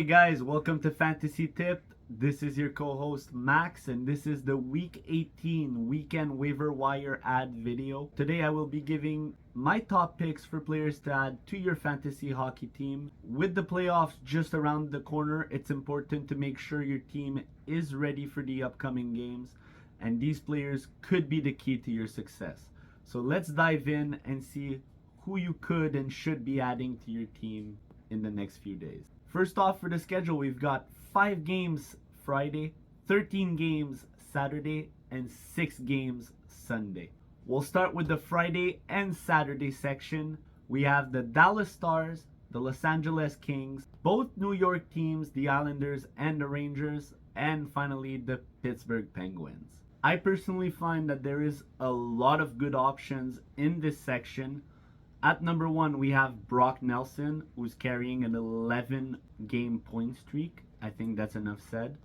guys, welcome to Fantasy Tip. This is your co-host Max, and this is the Week 18 Weekend Waiver Wire ad video. Today I will be giving my top picks for players to add to your fantasy hockey team. With the playoffs just around the corner, it's important to make sure your team is ready for the upcoming games, and these players could be the key to your success. So let's dive in and see who you could and should be adding to your team in the next few days. First off, for the schedule, we've got 5 games Friday, 13 games Saturday, and 6 games Sunday. We'll start with the Friday and Saturday section. We have the Dallas Stars, the Los Angeles Kings, both New York teams, the Islanders and the Rangers, and finally the Pittsburgh Penguins. I personally find that there is a lot of good options in this section. At number 1, we have Brock Nelson, who's carrying an 11-game point streak. I think that's enough said.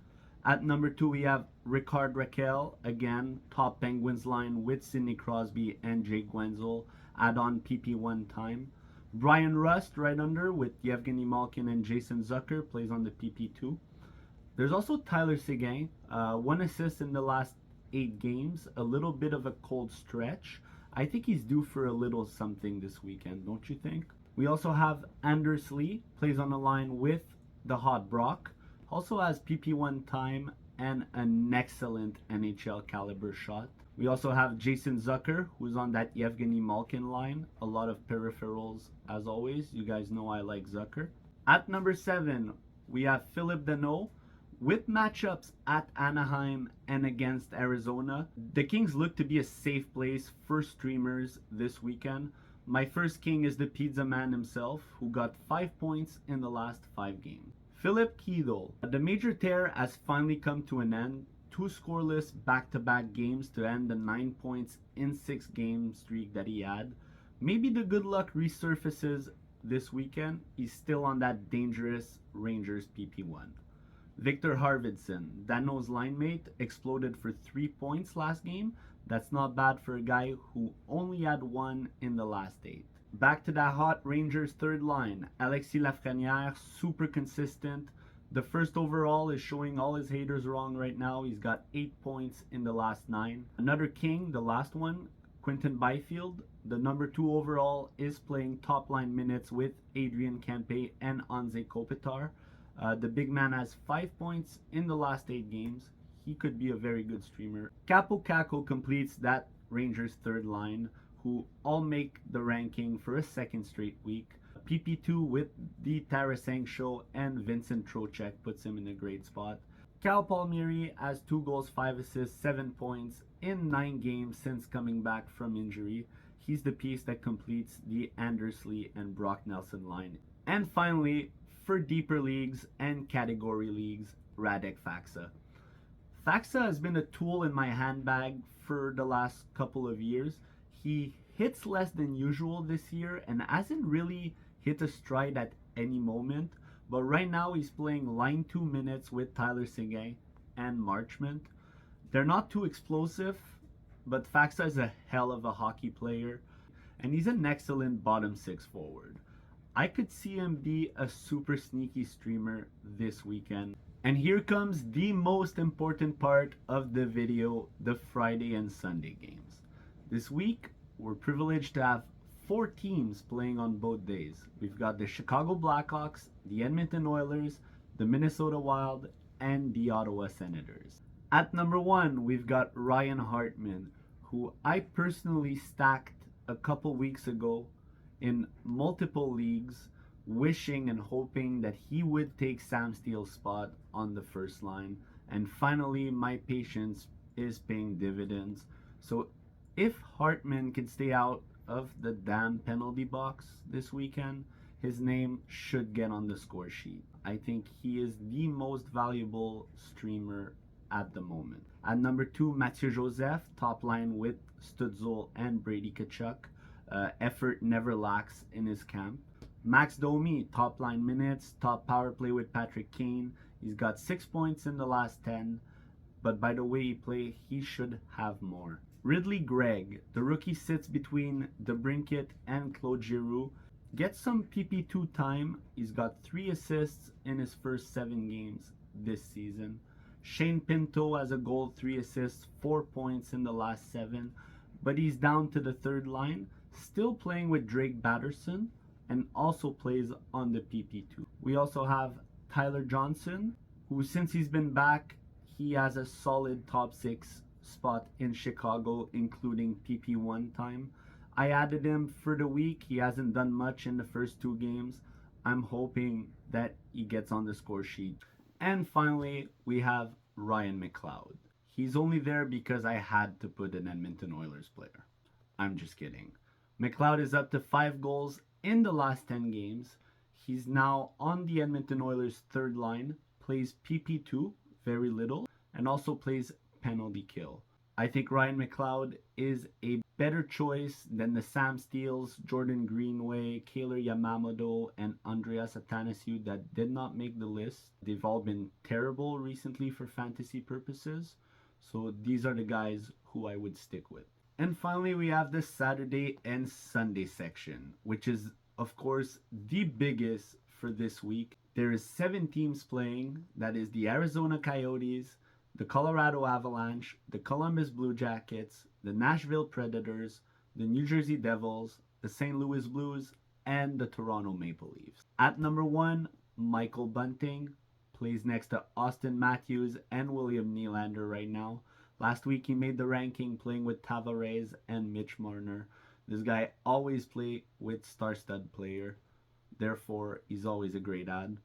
At number 2, we have Rickard Rakell, again, top Penguins line with Sidney Crosby and Jake Guentzel. Add on PP1 time. Brian Rust right under with Yevgeny Malkin and Jason Zucker, plays on the PP2. There's also Tyler Seguin, 1 assist in the last 8 games, a little bit of a cold stretch. I think he's due for a little something this weekend, don't you think? We also have Anders Lee, plays on the line with the hot Brock. Also has PP1 time and an excellent NHL caliber shot. We also have Jason Zucker, who's on that Yevgeny Malkin line. A lot of peripherals as always. You guys know I like Zucker. At number 7, we have Philip Deneau. With matchups at Anaheim and against Arizona, the Kings look to be a safe place for streamers this weekend. My first King is the Pizza Man himself, who got 5 points in the last 5 games. Philip Keedle. The major tear has finally come to an end. 2 scoreless back-to-back games to end the 9 points in 6 game streak that he had. Maybe the good luck resurfaces this weekend. He's still on that dangerous Rangers PP1. Victor Arvidsson, Dano's line mate, exploded for 3 points last game. That's not bad for a guy who only had 1 in the last 8. Back to that hot Rangers third line, Alexis Lafrenière, super consistent. The first overall is showing all his haters wrong right now. He's got 8 points in the last 9. Another King, the last one, Quinton Byfield, the number 2 overall, is playing top line minutes with Adrian Kempe and Anze Kopitar. The big man has 5 points in the last 8 games. He could be a very good streamer. Capo Caco completes that Rangers third line, who all make the ranking for a second straight week. PP2 with the Tarasenko show and Vincent Trocheck puts him in a great spot. Cal Palmieri has 2 goals, 5 assists, 7 points in 9 games since coming back from injury. He's the piece that completes the Anders Lee and Brock Nelson line. And finally, for deeper leagues and category leagues, Radek Faksa. Faksa has been a tool in my handbag for the last couple of years. He hits less than usual this year and hasn't really hit a stride at any moment. But right now he's playing line 2 minutes with Tyler Seguin and Marchment. They're not too explosive, but Faksa is a hell of a hockey player, and he's an excellent bottom 6 forward. I could see him be a super sneaky streamer this weekend. And here comes the most important part of the video, the Friday and Sunday games. This week, we're privileged to have 4 teams playing on both days. We've got the Chicago Blackhawks, the Edmonton Oilers, the Minnesota Wild, and the Ottawa Senators. At number 1, we've got Ryan Hartman, who I personally stacked a couple weeks ago in multiple leagues, wishing and hoping that he would take Sam Steele's spot on the first line. And finally, my patience is paying dividends. So if Hartman can stay out of the damn penalty box this weekend, his name should get on the score sheet. I think he is the most valuable streamer at the moment. At number 2, Mathieu Joseph, top line with Stützle and Brady Tkachuk. Effort never lacks in his camp. Max Domi, top line minutes, top power play with Patrick Kane. He's got 6 points in the last 10, but by the way he plays, he should have more. Ridley Gregg, the rookie, sits between DeBrincat and Claude Giroux. Get some PP2 time. He's got 3 assists in his first 7 games this season. Shane Pinto has a goal, 3 assists, 4 points in the last 7, but he's down to the third line, still playing with Drake Batterson, and also plays on the PP2. We also have Tyler Johnson, who since he's been back, he has a solid top 6 spot in Chicago, including PP1 time. I added him for the week. He hasn't done much in the first 2 games. I'm hoping that he gets on the score sheet. And finally, we have Ryan McLeod. He's only there because I had to put an Edmonton Oilers player. I'm just kidding. McLeod is up to 5 goals in the last 10 games. He's now on the Edmonton Oilers' third line, plays PP2, very little, and also plays penalty kill. I think Ryan McLeod is a better choice than the Sam Steeles, Jordan Greenway, Kaylor Yamamoto, and Andreas Athanasiou that did not make the list. They've all been terrible recently for fantasy purposes. So these are the guys who I would stick with. And finally, we have the Saturday and Sunday section, which is, of course, the biggest for this week. There is 7 teams playing. That is the Arizona Coyotes, the Colorado Avalanche, the Columbus Blue Jackets, the Nashville Predators, the New Jersey Devils, the St. Louis Blues, and the Toronto Maple Leafs. At number 1, Michael Bunting plays next to Austin Matthews and William Nylander right now. Last week he made the ranking playing with Tavares and Mitch Marner. This guy always play with star-stud player. Therefore, he's always a great ad.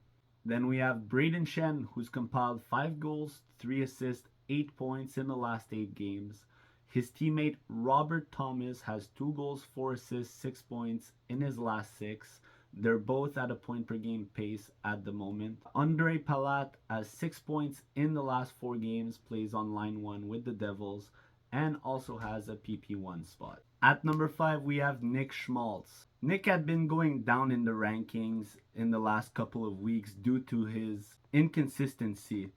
Then we have Braden Shen, who's compiled 5 goals, 3 assists, 8 points in the last 8 games. His teammate Robert Thomas has 2 goals, 4 assists, 6 points in his last 6. They're both at a point per game pace at the moment. Andre Palat has 6 points in the last 4 games, plays on line 1 with the Devils, and also has a PP1 spot. At number 5, we have Nick Schmaltz. Nick had been going down in the rankings in the last couple of weeks due to his inconsistency.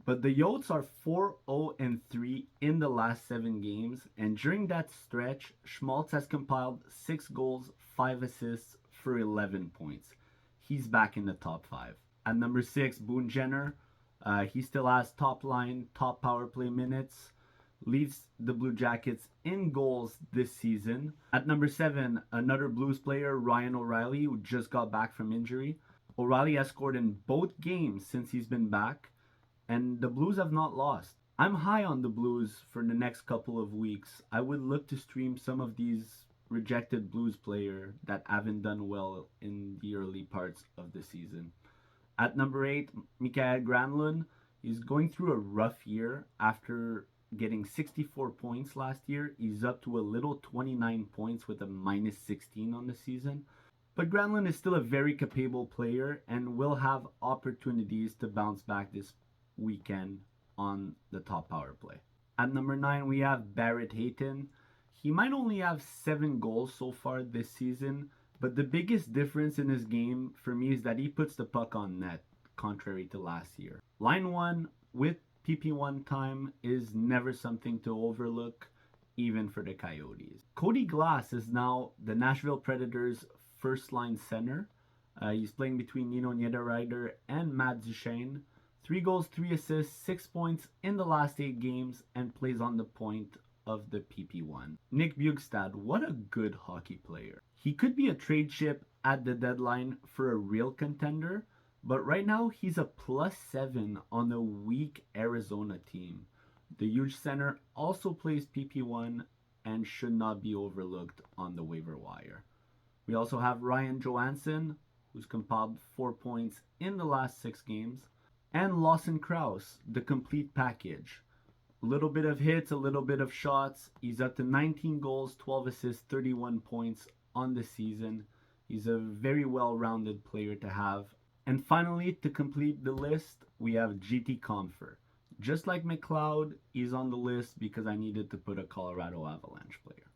But the Yotes are 4-0-3 in the last 7 games, and during that stretch, Schmaltz has compiled 6 goals, 5 assists for 11 points. He's back in the top 5. At number 6, Boone Jenner. He still has top line, top power play minutes. Leads the Blue Jackets in goals this season. At number 7, another Blues player, Ryan O'Reilly, who just got back from injury. O'Reilly has scored in both games since he's been back, and the Blues have not lost. I'm high on the Blues for the next couple of weeks. I would look to stream some of these rejected Blues players that haven't done well in the early parts of the season. At number 8, Mikael Granlund. He's going through a rough year after getting 64 points last year. He's up to a little 29 points with a minus 16 on the season. But Granlund is still a very capable player and will have opportunities to bounce back this weekend on the top power play. At number 9, we have Barrett Hayton. He might only have 7 goals so far this season, but the biggest difference in his game for me is that he puts the puck on net, contrary to last year. Line 1 with PP1 time is never something to overlook, even for the Coyotes. Cody Glass is now the Nashville Predators' first-line center. He's playing between Nino Niederreiter and Matt Duchene. 3 goals, 3 assists, 6 points in the last 8 games, and plays on the point of the PP1. Nick Bjugstad, what a good hockey player. He could be a trade chip at the deadline for a real contender, but right now he's a +7 on a weak Arizona team. The huge center also plays PP1 and should not be overlooked on the waiver wire. We also have Ryan Johansson, who's compiled 4 points in the last 6 games, and Lawson Krause, the complete package. A little bit of hits, a little bit of shots. He's up to 19 goals, 12 assists, 31 points on the season. He's a very well-rounded player to have. And finally, to complete the list, we have GT Compher. Just like McLeod, he's on the list because I needed to put a Colorado Avalanche player.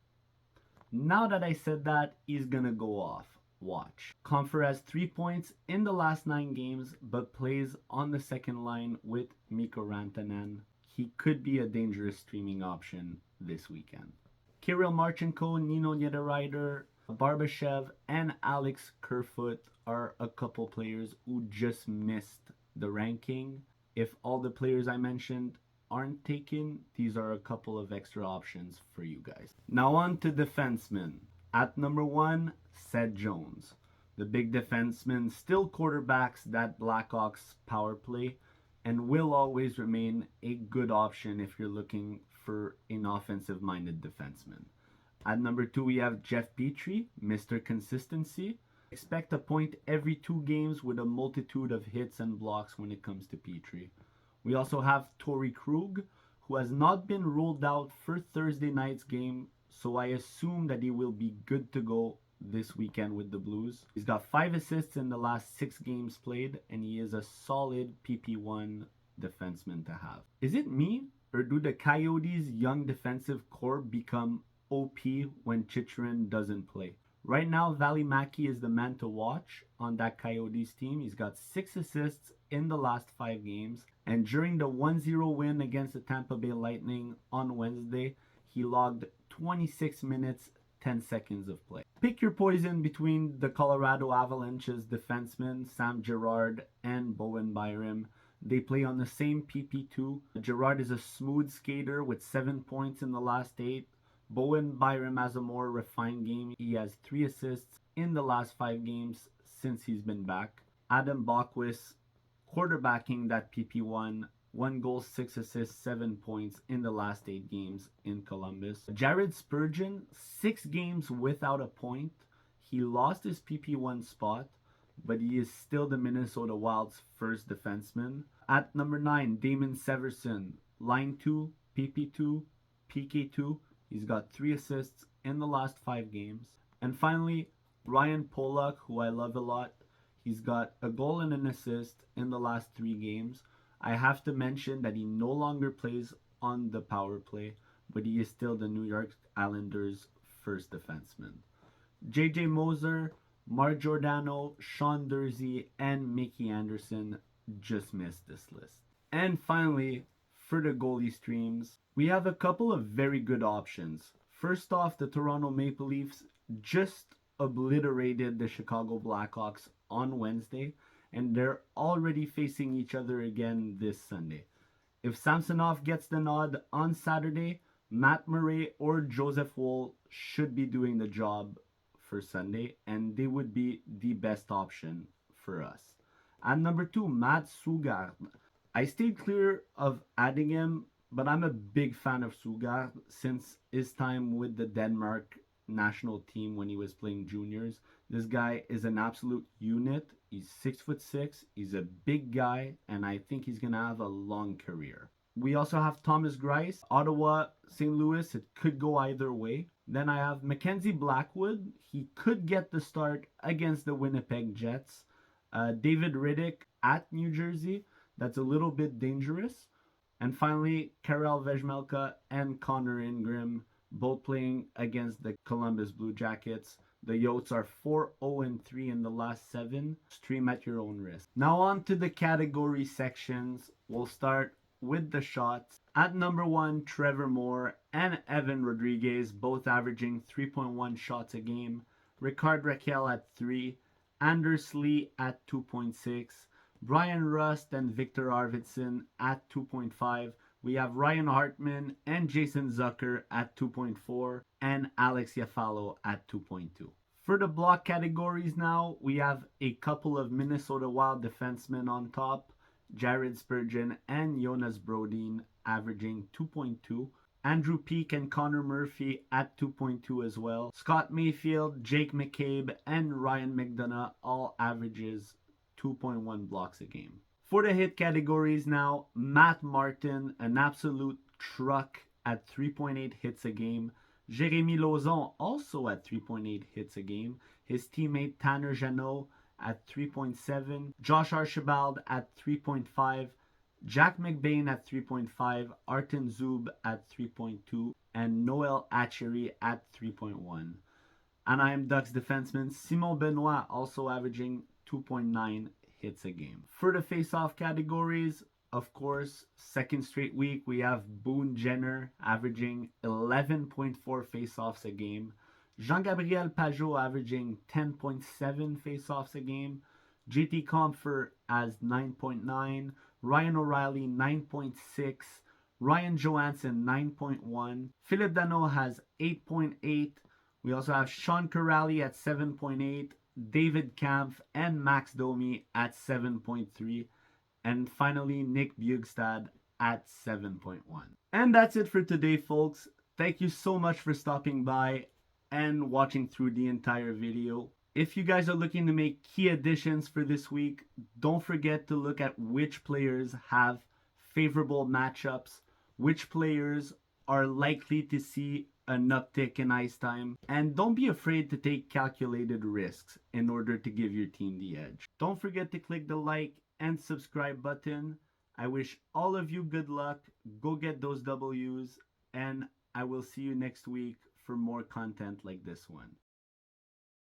Now that I said that, he's gonna go off. Watch. Compher has 3 points in the last 9 games, but plays on the second line with Mikko Rantanen. He could be a dangerous streaming option this weekend. Kirill Marchenko, Nino Niederreiter, Barbashev and Alex Kerfoot are a couple players who just missed the ranking. If all the players I mentioned aren't taken, these are a couple of extra options for you guys. Now on to defensemen. At number 1, Seth Jones. The big defenseman still quarterbacks that Blackhawks power play and will always remain a good option if you're looking for an offensive minded defenseman. At number 2, we have Jeff Petrie, Mr. Consistency. Expect a point every 2 games with a multitude of hits and blocks when it comes to Petrie. We also have Torrey Krug, who has not been ruled out for Thursday night's game, so I assume that he will be good to go this weekend with the Blues. He's got 5 assists in the last 6 games played, and he is a solid PP1 defenseman to have. Is it me, or do the Coyotes' young defensive core become OP when Chychrun doesn't play? Right now, Valimaki is the man to watch on that Coyotes team. He's got 6 assists in the last 5 games. And during the 1-0 win against the Tampa Bay Lightning on Wednesday, he logged 26 minutes, 10 seconds of play. Pick your poison between the Colorado Avalanche's defensemen, Sam Girard and Bowen Byram. They play on the same PP2. Girard is a smooth skater with 7 points in the last 8. Bowen Byram has a more refined game. He has 3 assists in the last 5 games since he's been back. Adam Bockwis quarterbacking that PP1, 1 goal, 6 assists, 7 points in the last 8 games in Columbus. Jared Spurgeon, 6 games without a point. He lost his PP1 spot, but he is still the Minnesota Wild's first defenseman. At number 9, Damon Severson, line 2, PP2, PK2. He's got 3 assists in the last 5 games. And finally, Ryan Pollock, who I love a lot. He's got a goal and an assist in the last 3 games. I have to mention that he no longer plays on the power play, but he is still the New York Islanders' first defenseman. JJ Moser, Mark Giordano, Sean Dursey, and Mickey Anderson just missed this list. And finally, for the goalie streams, we have a couple of very good options. First off, the Toronto Maple Leafs just obliterated the Chicago Blackhawks on Wednesday, and they're already facing each other again this Sunday. If Samsonov gets the nod on Saturday, Matt Murray or Joseph Woll should be doing the job for Sunday, and they would be the best option for us. At number 2, Matt Sogaard. I stayed clear of adding him, but I'm a big fan of Sogaard since his time with the Denmark national team when he was playing juniors. This guy is an absolute unit. He's 6'6". He's a big guy, and I think he's gonna have a long career. We also have Thomas Greiss, Ottawa, St. Louis. It could go either way. Then I have Mackenzie Blackwood. He could get the start against the Winnipeg Jets. David Riddick at New Jersey. That's a little bit dangerous. And finally, Karel Vejmelka and Connor Ingram, both playing against the Columbus Blue Jackets. The Yotes are 4-0-3 in the last 7. Stream at your own risk. Now on to the category sections. We'll start with the shots. At number 1, Trevor Moore and Evan Rodriguez, both averaging 3.1 shots a game. Ricard Raquel at 3. Anders Lee at 2.6. Brian Rust and Victor Arvidsson at 2.5. We have Ryan Hartman and Jason Zucker at 2.4 and Alex Iafallo at 2.2. For the block categories now, we have a couple of Minnesota Wild defensemen on top. Jared Spurgeon and Jonas Brodin averaging 2.2. Andrew Peak and Connor Murphy at 2.2 as well. Scott Mayfield, Jake McCabe, and Ryan McDonough all averages 2.1 blocks a game. For the hit categories now, Matt Martin, an absolute truck at 3.8 hits a game. Jérémy Lauzon also at 3.8 hits a game. His teammate Tanner Jeannot at 3.7. Josh Archibald at 3.5. Jack McBain at 3.5. Arten Zub at 3.2. And Noel Achery at 3.1. Anaheim Ducks defenseman Simon Benoit also averaging 2.9 hits a game. For the face-off categories, of course, second straight week we have Boone Jenner averaging 11.4 face-offs a game. Jean-Gabriel Pajot averaging 10.7 faceoffs a game. JT Compher as 9.9. Ryan O'Reilly 9.6. Ryan Johansson 9.1. Philip Danault has 8.8. We also have Sean Corrali at 7.8. David Kampf and Max Domi at 7.3. And finally, Nick Bjugstad at 7.1. And that's it for today, folks. Thank you so much for stopping by and watching through the entire video. If you guys are looking to make key additions for this week, don't forget to look at which players have favorable matchups, which players are likely to see an uptick in ice time, and don't be afraid to take calculated risks in order to give your team the edge. Don't forget to click the like and subscribe button. I wish all of you good luck. Go get those W's, and I will see you next week for more content like this one.